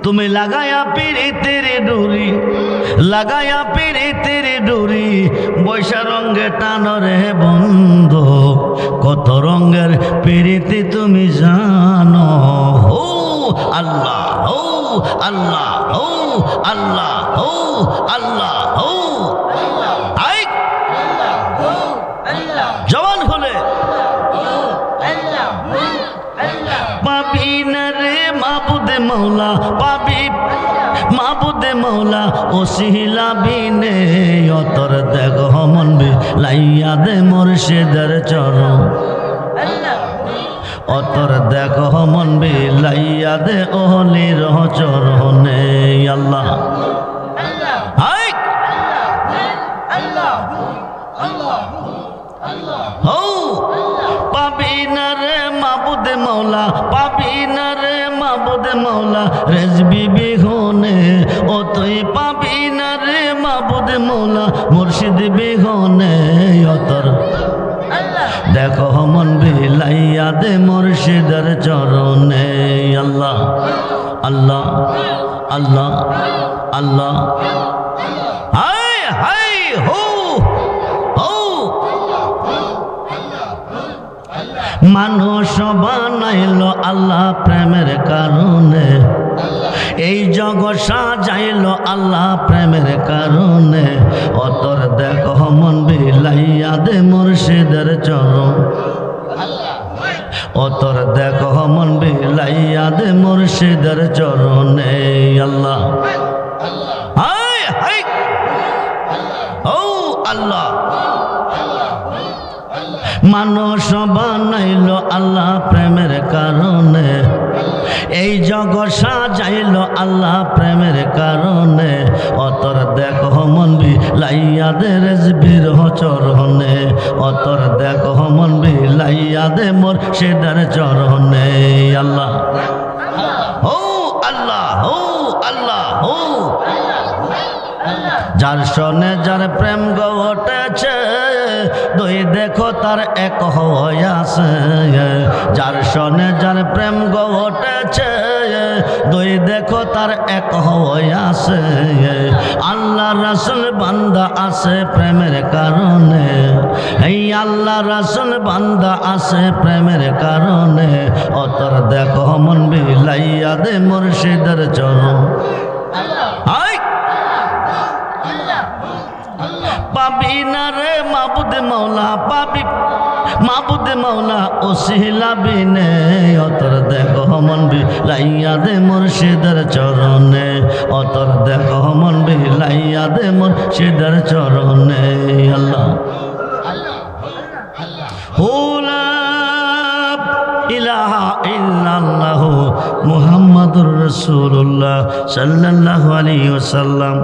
তুমি লাগায়া পিরিতের ডুরি, লাগায়া পিরিতের ডুরি, বৈশা রঙে টানরে বন্ধু, কত রঙের পিরিতি তুমি জানো। ও আল্লাহ, ও আল্লাহ, ও আল্লাহ, ও আল্লাহ, ও আই জবান খুলে পাবি না রে মাবুদে মৌলা, পাবি মাবুদে মৌলা, ওসিলা বিনে অতর দেখ মন বি লাইয়া দে মুর্শিদের চরণ, অতর দেখ মন বি লাইয়া দে ওহলির চরণে। আল্লাহ পাবি না রে মাবুদে মৌলা, পাবি না রে মাবুদে মৌলা, রেজবি বিহনে ও তুই পাবি না রে মাবুদে মৌলা, মুর্শিদ বিহনে অতর দেখো মন বিলাইয়া দে মুর্শিদের চরণে। আল্লাহ আল্লাহ আল্লাহ আল্লাহ হাই হাই হো হো। মানুষ বানাইল আল্লাহ প্রেমের কারণে, এই জগৎ সাজাইল আল্লাহ প্রেমের কারণে, অতর দেখো মন বিলাইয়া দে মুর্শিদের চরণ, অতর দেখো মন বিলাইয়া দে মুর্শিদের চরণে। আল্লাহ হাই হাই ও আল্লাহ। মানুষ বানাইল আল্লাহ প্রেমের কারণে, এই জগৎ সাজাইল আল্লাহ প্রেমের কারণে, অতর দেখো মন বিলাইয়া দে রেজবির চরণে, অতর দেখো মন বিলাইয়া দে মুর্শিদের চরণে। আল্লাহ ও আল্লাহ, ও আল্লাহ, ও যার সনে যার প্রেম ঘটেছে, দুই দেখো তার এক হইয়াছে, যার সনে যার প্রেম ঘটেছে, দুই দেখো তার এক হইয়াছে। আল্লাহ রাসূল বান্দা আছে প্রেমের কারণে, এই আল্লাহ রাসূল বান্দা আছে প্রেমের কারণে, অতর দেখো মন বিলাইয়া দে মুর্শিদের চরণ। পাবি না রে মাবুদে মৌলা, পাবি মাবুদে মৌলা, ওসিলা বিনে অতর দেখো মন বিলাইয়া দে মুর্শিদের চরণে, অতর দেখো মন বিলাইয়া দে মুর্শিদের চরণে। আল্লাহ লা ইলাহা ইল্লাল্লাহু মুহাম্মাদুর রাসূলুল্লাহ সাল্লাল্লাহু আলাইহি ওয়াসাল্লাম।